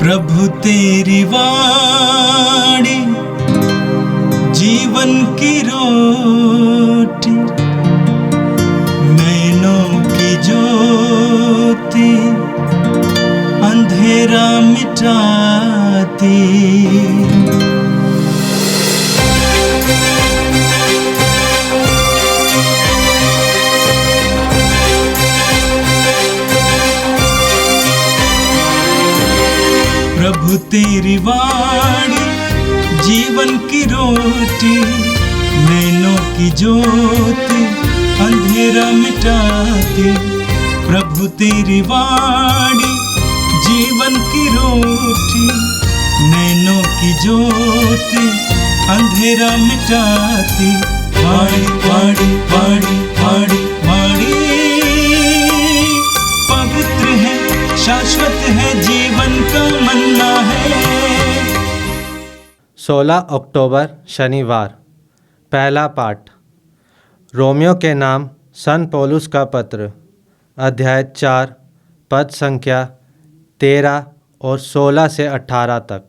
प्रभु तेरी वाणी जीवन की रोटी, नैनों की ज्योति अंधेरा मिटाती। प्रभु तेरी वाणी जीवन की रोटी, नैनों की ज्योति अंधेरा मिटाती। प्रभु तेरी वाणी जीवन की रोटी, नैनों की ज्योति अंधेरा मिटाती। वाणी वाणी वाणी वाणी वाणी पवित्र है, शाश्वत है, जीवन का मन्ना है। 16 अक्टूबर शनिवार। पहला पाठ रोमियो के नाम संत पौलुस का पत्र, अध्याय 4, पद संख्या 13 और 16 से 18 तक।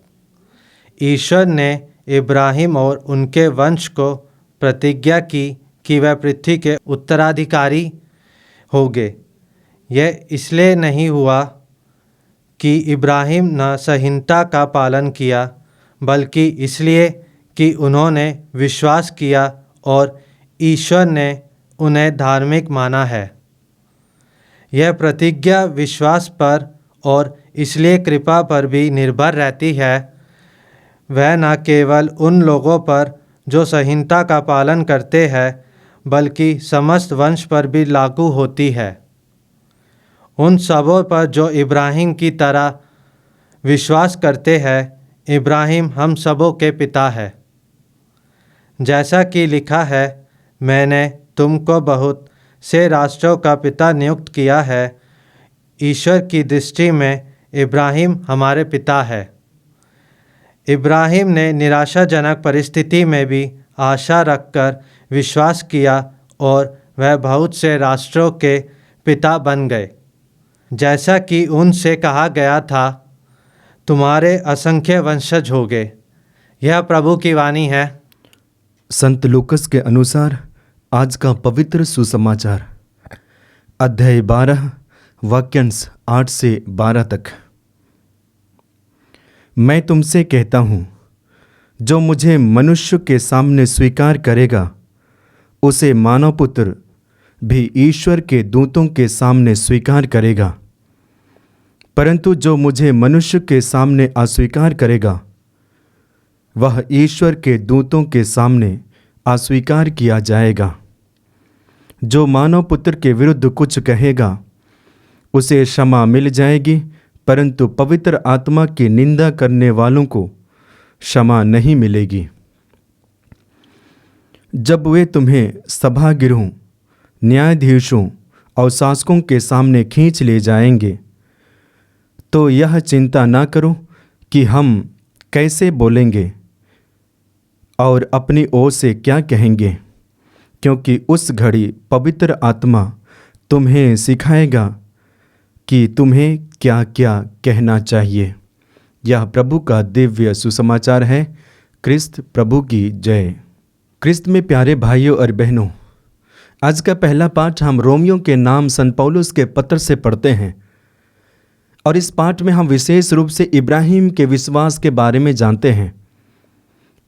ईश्वर ने इब्राहिम और उनके वंश को प्रतिज्ञा की कि वह पृथ्वी के उत्तराधिकारी होंगे। यह इसलिए नहीं हुआ कि इब्राहिम न संहिता का पालन किया, बल्कि इसलिए कि उन्होंने विश्वास किया और ईश्वर ने उन्हें धार्मिक माना है। यह प्रतिज्ञा विश्वास पर और इसलिए कृपा पर भी निर्भर रहती है। वह न केवल उन लोगों पर जो संहिता का पालन करते हैं, बल्कि समस्त वंश पर भी लागू होती है। उन सबों पर जो इब्राहिम की तरह विश्वास करते हैं। इब्राहिम हम सबों के पिता है। जैसा कि लिखा है, मैंने तुमको बहुत से राष्ट्रों का पिता नियुक्त किया है। ईश्वर की दृष्टि में इब्राहिम हमारे पिता है। इब्राहिम ने निराशाजनक परिस्थिति में भी आशा रखकर विश्वास किया और वह बहुत से राष्ट्रों के पिता बन गए। जैसा कि उनसे कहा गया था, तुम्हारे असंख्य वंशज होंगे। यह प्रभु की वाणी है। संत लूकस के अनुसार आज का पवित्र सुसमाचार, अध्याय 12, वाक्यांश 8 से 12 तक। मैं तुमसे कहता हूँ, जो मुझे मनुष्य के सामने स्वीकार करेगा, उसे मानव पुत्र भी ईश्वर के दूतों के सामने स्वीकार करेगा। परंतु जो मुझे मनुष्य के सामने अस्वीकार करेगा, वह ईश्वर के दूतों के सामने अस्वीकार किया जाएगा। जो मानव पुत्र के विरुद्ध कुछ कहेगा, उसे क्षमा मिल जाएगी, परंतु पवित्र आत्मा की निंदा करने वालों को क्षमा नहीं मिलेगी। जब वे तुम्हें सभागृहों, न्यायाधीशों और शासकों के सामने खींच ले जाएंगे, तो यह चिंता ना करो कि हम कैसे बोलेंगे और अपनी ओर से क्या कहेंगे, क्योंकि उस घड़ी पवित्र आत्मा तुम्हें सिखाएगा कि तुम्हें क्या क्या कहना चाहिए। यह प्रभु का दिव्य सुसमाचार है। क्रिस्त प्रभु की जय। क्रिस्त में प्यारे भाइयों और बहनों, आज का पहला पाठ हम रोमियो के नाम संत पौलुस के पत्र से पढ़ते हैं और इस पाठ में हम विशेष रूप से इब्राहिम के विश्वास के बारे में जानते हैं।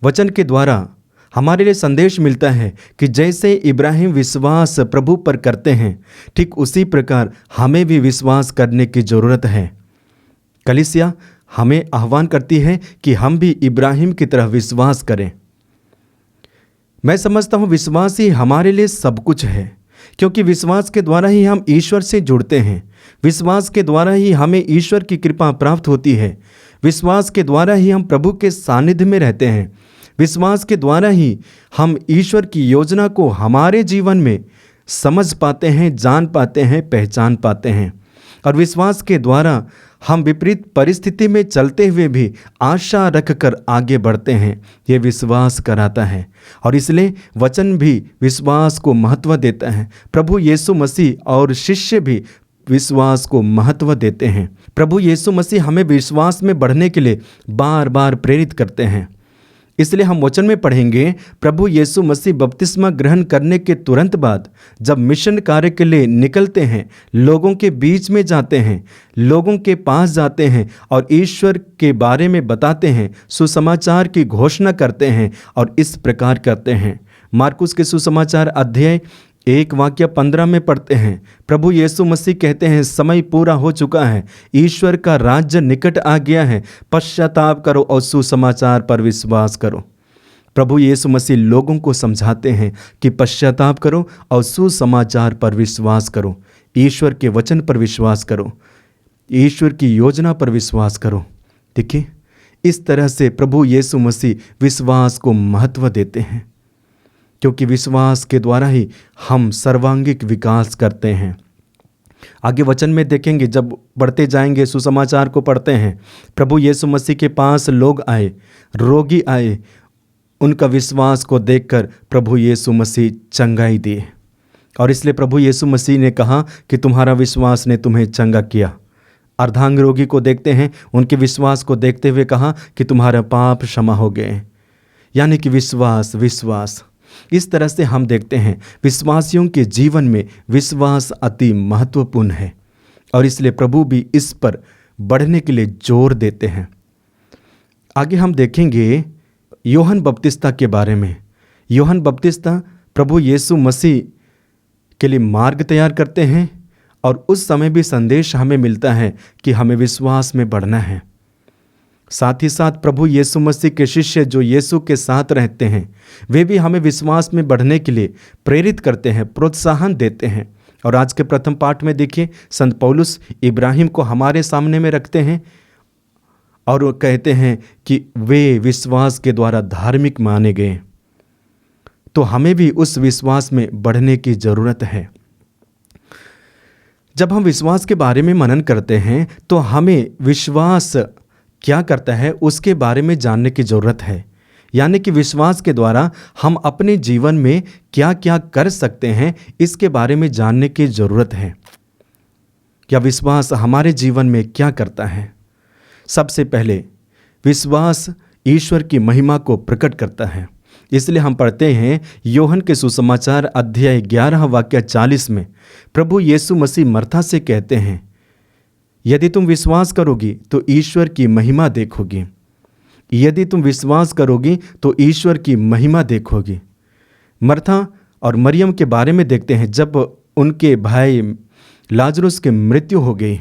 वचन के द्वारा हमारे लिए संदेश मिलता है कि जैसे इब्राहिम विश्वास प्रभु पर करते हैं, ठीक उसी प्रकार हमें भी विश्वास करने की ज़रूरत है। कलीसिया हमें आह्वान करती है कि हम भी इब्राहिम की तरह विश्वास करें। मैं समझता हूँ विश्वास ही हमारे लिए सब कुछ है, क्योंकि विश्वास के द्वारा ही हम ईश्वर से जुड़ते हैं। विश्वास के द्वारा ही हमें ईश्वर की कृपा प्राप्त होती है। विश्वास के द्वारा ही हम प्रभु के सानिध्य में रहते हैं। विश्वास के द्वारा ही हम ईश्वर की योजना को हमारे जीवन में समझ पाते हैं, जान पाते हैं, पहचान पाते हैं। और विश्वास के द्वारा हम विपरीत परिस्थिति में चलते हुए भी आशा रखकर आगे बढ़ते हैं। ये विश्वास कराता है और इसलिए वचन भी विश्वास को महत्व देता है। प्रभु यीशु मसीह और शिष्य भी विश्वास को महत्व देते हैं। प्रभु यीशु मसीह हमें विश्वास में बढ़ने के लिए बार बार प्रेरित करते हैं। इसलिए हम वचन में पढ़ेंगे, प्रभु यीशु मसीह बपतिस्मा ग्रहण करने के तुरंत बाद जब मिशन कार्य के लिए निकलते हैं, लोगों के बीच में जाते हैं, लोगों के पास जाते हैं और ईश्वर के बारे में बताते हैं, सुसमाचार की घोषणा करते हैं और इस प्रकार करते हैं। मार्कुस के सुसमाचार अध्याय 1:15 में पढ़ते हैं, प्रभु यीशु मसीह कहते हैं, समय पूरा हो चुका है, ईश्वर का राज्य निकट आ गया है, पश्चाताप करो और सुसमाचार पर विश्वास करो। प्रभु यीशु मसीह लोगों को समझाते हैं कि पश्चाताप करो और सुसमाचार पर विश्वास करो, ईश्वर के वचन पर विश्वास करो, ईश्वर की योजना पर विश्वास करो। देखिए, इस तरह से प्रभु यीशु मसीह विश्वास को महत्व देते हैं, क्योंकि विश्वास के द्वारा ही हम सर्वांगीण विकास करते हैं। आगे वचन में देखेंगे, जब बढ़ते जाएंगे, सुसमाचार को पढ़ते हैं, प्रभु यीशु मसीह के पास लोग आए, रोगी आए, उनका विश्वास को देखकर प्रभु यीशु मसीह चंगाई दिए और इसलिए प्रभु यीशु मसीह ने कहा कि तुम्हारा विश्वास ने तुम्हें चंगा किया। अर्धांग रोगी को देखते हैं, उनके विश्वास को देखते हुए कहा कि तुम्हारा पाप क्षमा हो गए। यानी कि विश्वास इस तरह से हम देखते हैं विश्वासियों के जीवन में विश्वास अति महत्वपूर्ण है और इसलिए प्रभु भी इस पर बढ़ने के लिए जोर देते हैं। आगे हम देखेंगे यूहन्ना बपतिस्ता के बारे में। यूहन्ना बपतिस्ता प्रभु यीशु मसीह के लिए मार्ग तैयार करते हैं और उस समय भी संदेश हमें मिलता है कि हमें विश्वास में बढ़ना है। साथ ही साथ प्रभु यीशु मसीह के शिष्य जो यीशु के साथ रहते हैं, वे भी हमें विश्वास में बढ़ने के लिए प्रेरित करते हैं, प्रोत्साहन देते हैं। और आज के प्रथम पाठ में देखिए, संत पौलुस इब्राहिम को हमारे सामने में रखते हैं और वो कहते हैं कि वे विश्वास के द्वारा धार्मिक माने गए। तो हमें भी उस विश्वास में बढ़ने की ज़रूरत है। जब हम विश्वास के बारे में मनन करते हैं तो हमें विश्वास क्या करता है उसके बारे में जानने की ज़रूरत है। यानी कि विश्वास के द्वारा हम अपने जीवन में क्या क्या कर सकते हैं, इसके बारे में जानने की ज़रूरत है। क्या विश्वास हमारे जीवन में क्या करता है? सबसे पहले विश्वास ईश्वर की महिमा को प्रकट करता है। इसलिए हम पढ़ते हैं यूहन्ना के सुसमाचार अध्याय 11:40 में प्रभु यीशु मसीह मर्था से कहते हैं, यदि तुम विश्वास करोगी तो ईश्वर की महिमा देखोगी। यदि तुम विश्वास करोगी तो ईश्वर की महिमा देखोगी। मर्था और मरियम के बारे में देखते हैं, जब उनके भाई लाजरुस की मृत्यु हो गई,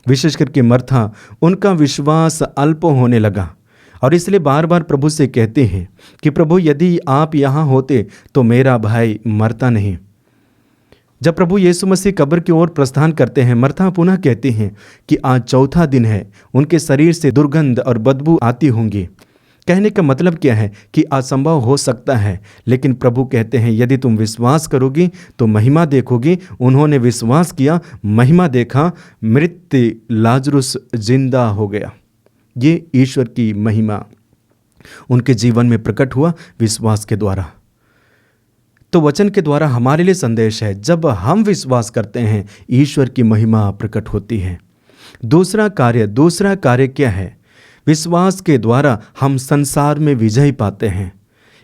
विशेष करके मर्था, उनका विश्वास अल्प होने लगा और इसलिए बार बार प्रभु से कहते हैं कि प्रभु यदि आप यहाँ होते तो मेरा भाई मरता नहीं। जब प्रभु यीशु मसीह कब्र की ओर प्रस्थान करते हैं, मर्था पुनः कहती हैं कि आज चौथा दिन है, उनके शरीर से दुर्गंध और बदबू आती होंगी। कहने का मतलब क्या है कि असंभव हो सकता है, लेकिन प्रभु कहते हैं यदि तुम विश्वास करोगी तो महिमा देखोगी। उन्होंने विश्वास किया, महिमा देखा, मृत लाजरुस जिंदा हो गया। ये ईश्वर की महिमा उनके जीवन में प्रकट हुआ विश्वास के द्वारा। तो वचन के द्वारा हमारे लिए संदेश है, जब हम विश्वास करते हैं ईश्वर की महिमा प्रकट होती है। दूसरा कार्य क्या है? विश्वास के द्वारा हम संसार में विजय पाते हैं।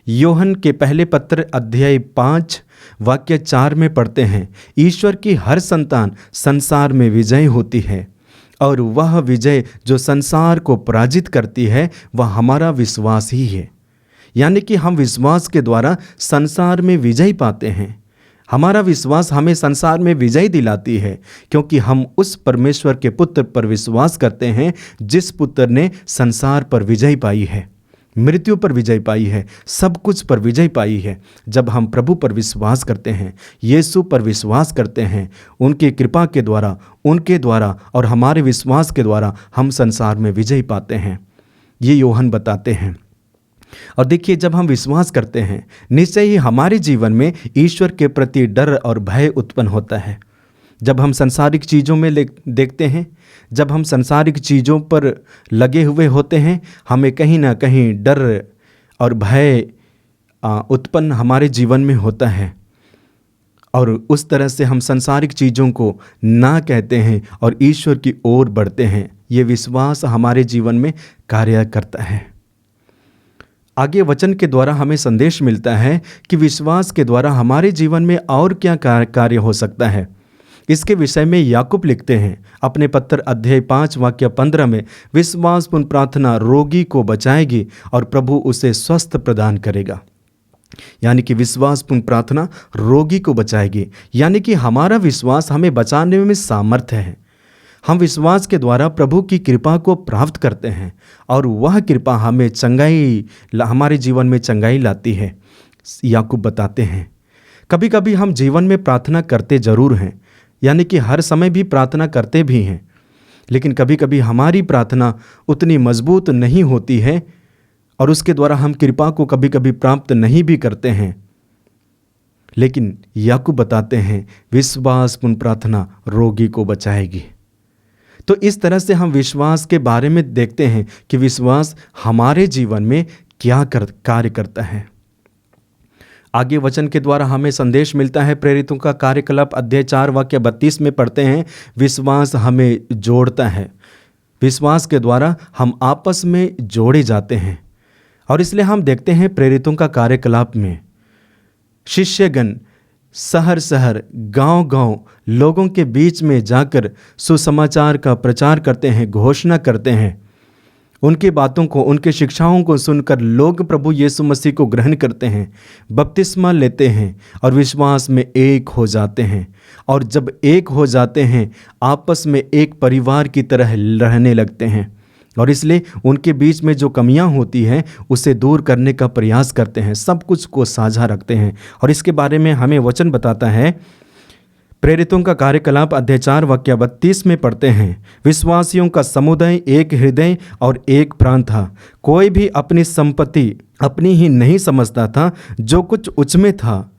यूहन्ना के पहले पत्र अध्याय 5:4 में पढ़ते हैं, ईश्वर की हर संतान संसार में विजय होती है और वह विजय जो संसार को पराजित करती है वह हमारा विश्वास ही है। यानी कि हम विश्वास के द्वारा संसार में विजय पाते हैं। हमारा विश्वास हमें संसार में विजय दिलाती है, क्योंकि हम उस परमेश्वर के पुत्र पर विश्वास करते हैं जिस पुत्र ने संसार पर विजय पाई है, मृत्यु पर विजय पाई है, सब कुछ पर विजय पाई है। जब हम प्रभु पर विश्वास करते हैं, यीशु पर विश्वास करते हैं, उनकी कृपा के द्वारा, उनके द्वारा और हमारे विश्वास के द्वारा हम संसार में विजय पाते हैं। ये यूहन्ना बताते हैं। और देखिए, जब हम विश्वास करते हैं निश्चय ही हमारे जीवन में ईश्वर के प्रति डर और भय उत्पन्न होता है। जब हम सांसारिक चीज़ों में देखते हैं, जब हम सांसारिक चीज़ों पर लगे हुए होते हैं, हमें कहीं ना कहीं डर और भय उत्पन्न हमारे जीवन में होता है। और उस तरह से हम संसारिक चीज़ों को ना कहते हैं और ईश्वर की ओर बढ़ते हैं। ये विश्वास हमारे जीवन में कार्य करता है। आगे वचन के द्वारा हमें संदेश मिलता है कि विश्वास के द्वारा हमारे जीवन में और क्या कार्य हो सकता है। इसके विषय में याकूब लिखते हैं अपने पत्र अध्याय 5 वाक्य 15 में, विश्वासपूर्ण प्रार्थना रोगी को बचाएगी और प्रभु उसे स्वस्थ प्रदान करेगा। यानी कि विश्वासपूर्ण प्रार्थना रोगी को बचाएगी, यानी कि हमारा विश्वास हमें बचाने में सामर्थ्य है। हम विश्वास के द्वारा प्रभु की कृपा को प्राप्त करते हैं और वह कृपा हमें हमारे जीवन में चंगाई लाती है। याकूब बताते हैं कभी कभी हम जीवन में प्रार्थना करते जरूर हैं, यानी कि हर समय भी प्रार्थना करते भी हैं, लेकिन कभी कभी हमारी प्रार्थना उतनी मजबूत नहीं होती है और उसके द्वारा हम कृपा को कभी कभी प्राप्त नहीं भी करते हैं। लेकिन याकूब बताते हैं विश्वासपूर्ण प्रार्थना रोगी को बचाएगी। तो इस तरह से हम विश्वास के बारे में देखते हैं कि विश्वास हमारे जीवन में क्या कार्य करता है। आगे वचन के द्वारा हमें संदेश मिलता है। प्रेरितों का कार्यकलाप अध्याय 4 वाक्य 32 में पढ़ते हैं, विश्वास हमें जोड़ता है। विश्वास के द्वारा हम आपस में जोड़े जाते हैं। और इसलिए हम देखते हैं प्रेरितों का कार्यकलाप में शिष्यगण शहर शहर गांव गांव लोगों के बीच में जाकर सुसमाचार का प्रचार करते हैं, घोषणा करते हैं। उनकी बातों को, उनके शिक्षाओं को सुनकर लोग प्रभु यीशु मसीह को ग्रहण करते हैं, बपतिस्मा लेते हैं और विश्वास में एक हो जाते हैं। और जब एक हो जाते हैं आपस में एक परिवार की तरह रहने लगते हैं और इसलिए उनके बीच में जो कमियां होती हैं उसे दूर करने का प्रयास करते हैं, सब कुछ को साझा रखते हैं। और इसके बारे में हमें वचन बताता है। प्रेरितों का कार्यकलाप अध्याय 4 वाक्य 32 में पढ़ते हैं, विश्वासियों का समुदाय एक हृदय और एक प्राण था। कोई भी अपनी संपत्ति अपनी ही नहीं समझता था, जो कुछ उसमें था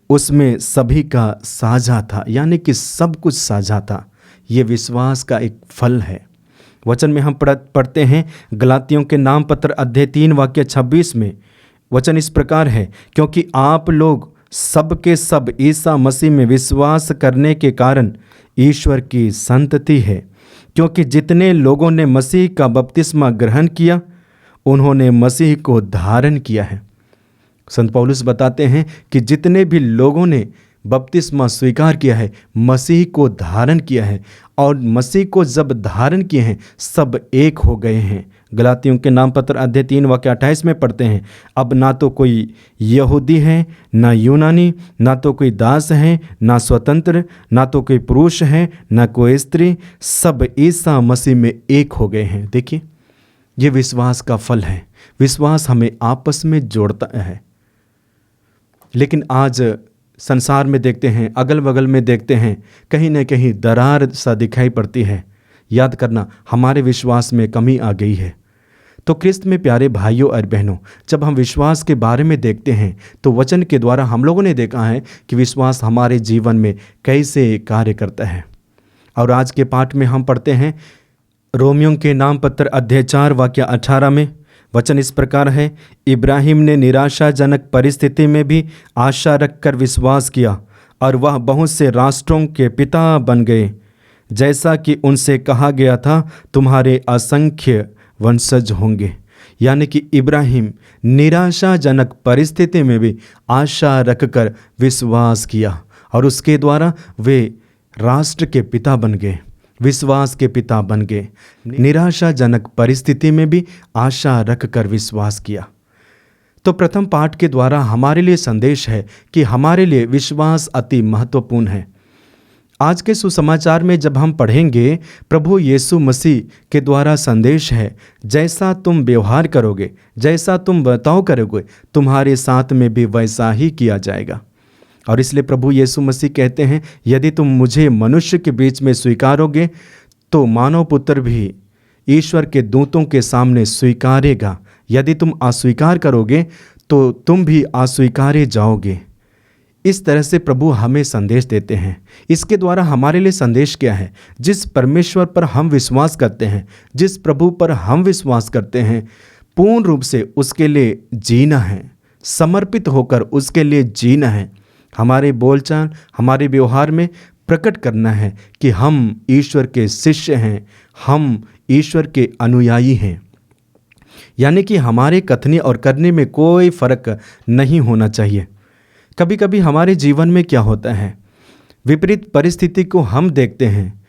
उसमें सभी का साझा था। यानी कि सब कुछ साझा था। ये विश्वास का एक फल है। वचन में हम पढ़ते हैं गलातियों के नाम पत्र अध्याय 3 वाक्य 26 में वचन इस प्रकार है, क्योंकि आप लोग सब के सब ईसा मसीह में विश्वास करने के कारण ईश्वर की संतति है। क्योंकि जितने लोगों ने मसीह का बपतिस्मा ग्रहण किया उन्होंने मसीह को धारण किया है। संत पौलुस बताते हैं कि जितने भी लोगों ने बपतिस्मा स्वीकार किया है, मसीह को धारण किया है, और मसीह को जब धारण किए हैं सब एक हो गए हैं। गलातियों के नाम पत्र अध्याय 3 वाक्य 28 में पढ़ते हैं, अब ना तो कोई यहूदी है ना यूनानी, ना तो कोई दास है ना स्वतंत्र, ना तो कोई पुरुष है ना कोई स्त्री, सब ईसा मसीह में एक हो गए हैं। देखिए, ये विश्वास का फल है। विश्वास हमें आपस में जोड़ता है। लेकिन आज संसार में देखते हैं, अगल बगल में देखते हैं, कहीं न कहीं दरार सा दिखाई पड़ती है। याद करना, हमारे विश्वास में कमी आ गई है। तो क्रिस्त में प्यारे भाइयों और बहनों, जब हम विश्वास के बारे में देखते हैं तो वचन के द्वारा हम लोगों ने देखा है कि विश्वास हमारे जीवन में कैसे कार्य करता है। और आज के पाठ में हम पढ़ते हैं रोमियों के नाम पत्र अध्याय 4 वाक्य 18 में वचन इस प्रकार है, इब्राहिम ने निराशाजनक परिस्थिति में भी आशा रखकर विश्वास किया और वह बहुत से राष्ट्रों के पिता बन गए, जैसा कि उनसे कहा गया था, तुम्हारे असंख्य वंशज होंगे। यानी कि इब्राहिम निराशाजनक परिस्थिति में भी आशा रखकर विश्वास किया और उसके द्वारा वे राष्ट्र के पिता बन गए, विश्वास के पिता बन गए। निराशाजनक परिस्थिति में भी आशा रखकर विश्वास किया। तो प्रथम पाठ के द्वारा हमारे लिए संदेश है कि हमारे लिए विश्वास अति महत्वपूर्ण है। आज के सुसमाचार में जब हम पढ़ेंगे, प्रभु यीशु मसीह के द्वारा संदेश है, जैसा तुम व्यवहार करोगे, जैसा तुम बर्ताव करोगे, तुम्हारे साथ में भी वैसा ही किया जाएगा। और इसलिए प्रभु यीशु मसीह कहते हैं, यदि तुम मुझे मनुष्य के बीच में स्वीकारोगे तो मानव पुत्र भी ईश्वर के दूतों के सामने स्वीकारेगा। यदि तुम अस्वीकार करोगे तो तुम भी अस्वीकारे जाओगे। इस तरह से प्रभु हमें संदेश देते हैं। इसके द्वारा हमारे लिए संदेश क्या है? जिस परमेश्वर पर हम विश्वास करते हैं, जिस प्रभु पर हम विश्वास करते हैं, पूर्ण रूप से उसके लिए जीना है, समर्पित होकर उसके लिए जीना है। हमारे बोलचाल, हमारे व्यवहार में प्रकट करना है कि हम ईश्वर के शिष्य हैं, हम ईश्वर के अनुयायी हैं। यानी कि हमारे कथने और करने में कोई फर्क नहीं होना चाहिए। कभी कभी हमारे जीवन में क्या होता है, विपरीत परिस्थिति को हम देखते हैं,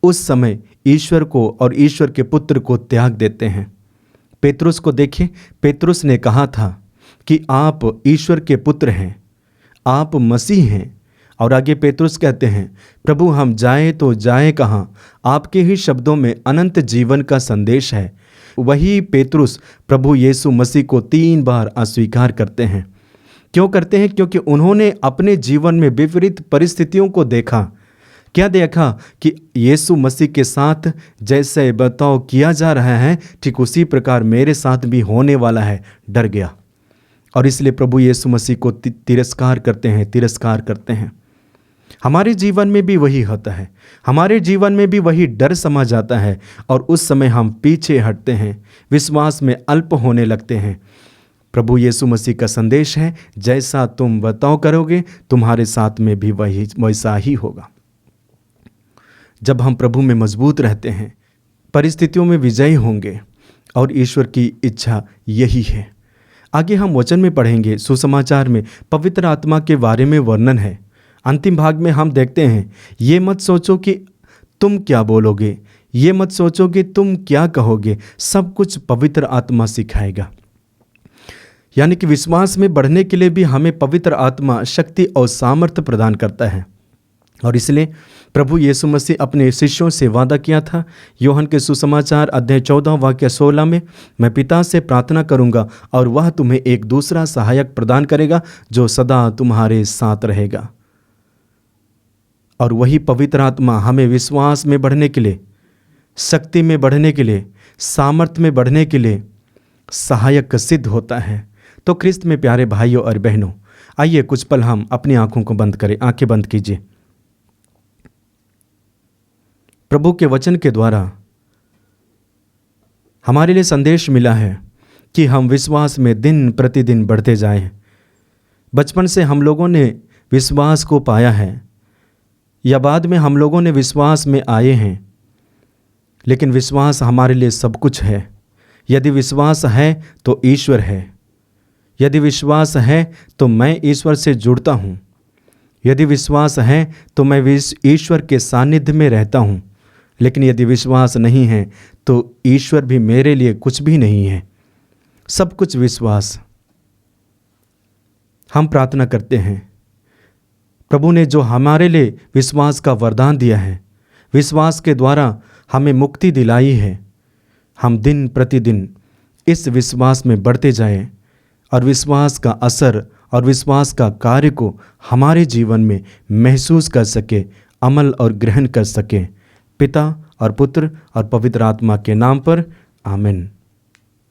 उस समय ईश्वर को और ईश्वर के पुत्र को त्याग देते हैं। पेतरुस को देखें, पेतरुस ने कहा था कि आप ईश्वर के पुत्र हैं, आप मसीह हैं। और आगे पेतरुस कहते हैं, प्रभु हम जाए तो जाए कहाँ, आपके ही शब्दों में अनंत जीवन का संदेश है। वही पेतरुस प्रभु यीशु मसीह को 3 बार अस्वीकार करते हैं। क्यों करते हैं? क्योंकि उन्होंने अपने जीवन में विपरीत परिस्थितियों को देखा। क्या देखा? कि यीशु मसीह के साथ जैसे बर्ताव किया जा रहा है, ठीक उसी प्रकार मेरे साथ भी होने वाला है। डर गया और इसलिए प्रभु यीशु मसीह को तिरस्कार करते हैं। हमारे जीवन में भी वही होता है, हमारे जीवन में भी वही डर समा जाता है और उस समय हम पीछे हटते हैं, विश्वास में अल्प होने लगते हैं। प्रभु यीशु मसीह का संदेश है, जैसा तुम बर्ताव करोगे तुम्हारे साथ में भी वैसा ही होगा। जब हम प्रभु में मजबूत रहते हैं, परिस्थितियों में विजयी होंगे और ईश्वर की इच्छा यही है। आगे हम वचन में पढ़ेंगे, सुसमाचार में पवित्र आत्मा के बारे में वर्णन है। अंतिम भाग में हम देखते हैं, ये मत सोचो कि तुम क्या बोलोगे, ये मत सोचो कि तुम क्या कहोगे, सब कुछ पवित्र आत्मा सिखाएगा। यानी कि विश्वास में बढ़ने के लिए भी हमें पवित्र आत्मा शक्ति और सामर्थ्य प्रदान करता है। और इसलिए प्रभु यीशु मसीह अपने शिष्यों से वादा किया था, यूहन्ना के सुसमाचार अध्याय 14 वाक्य 16 में, मैं पिता से प्रार्थना करूंगा और वह तुम्हें एक दूसरा सहायक प्रदान करेगा जो सदा तुम्हारे साथ रहेगा। और वही पवित्र आत्मा हमें विश्वास में बढ़ने के लिए, शक्ति में बढ़ने के लिए, सामर्थ्य में बढ़ने के लिए सहायक सिद्ध होता है। तो ख्रिस्त में प्यारे भाइयों और बहनों, आइए कुछ पल हम अपनी आंखों को बंद करें, आंखें बंद कीजिए। प्रभु के वचन के द्वारा हमारे लिए संदेश मिला है कि हम विश्वास में दिन प्रतिदिन बढ़ते जाएं। बचपन से हम लोगों ने विश्वास को पाया है या बाद में हम लोगों ने विश्वास में आए हैं, लेकिन विश्वास हमारे लिए सब कुछ है। यदि विश्वास है तो ईश्वर है, यदि विश्वास है तो मैं ईश्वर से जुड़ता हूँ, यदि विश्वास है तो मैं ईश्वर के सानिध्य में रहता हूँ। लेकिन यदि विश्वास नहीं है तो ईश्वर भी मेरे लिए कुछ भी नहीं है। सब कुछ विश्वास। हम प्रार्थना करते हैं, प्रभु ने जो हमारे लिए विश्वास का वरदान दिया है, विश्वास के द्वारा हमें मुक्ति दिलाई है, हम दिन प्रतिदिन इस विश्वास में बढ़ते जाएं और विश्वास का असर और विश्वास का कार्य को हमारे जीवन में महसूस कर सके, अमल और ग्रहण कर सके। पिता और पुत्र और पवित्र आत्मा के नाम पर आमीन।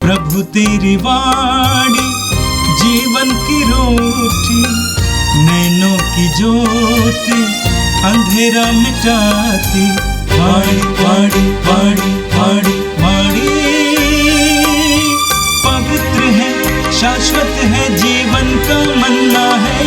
प्रभु तेरी वाणी जीवन की रोटी, नैनों की ज्योति अंधेरा मिटाती। वाणी वाणी वाणी वाणी वाणी पवित्र है, शाश्वत है, जीवन का मन्ना है।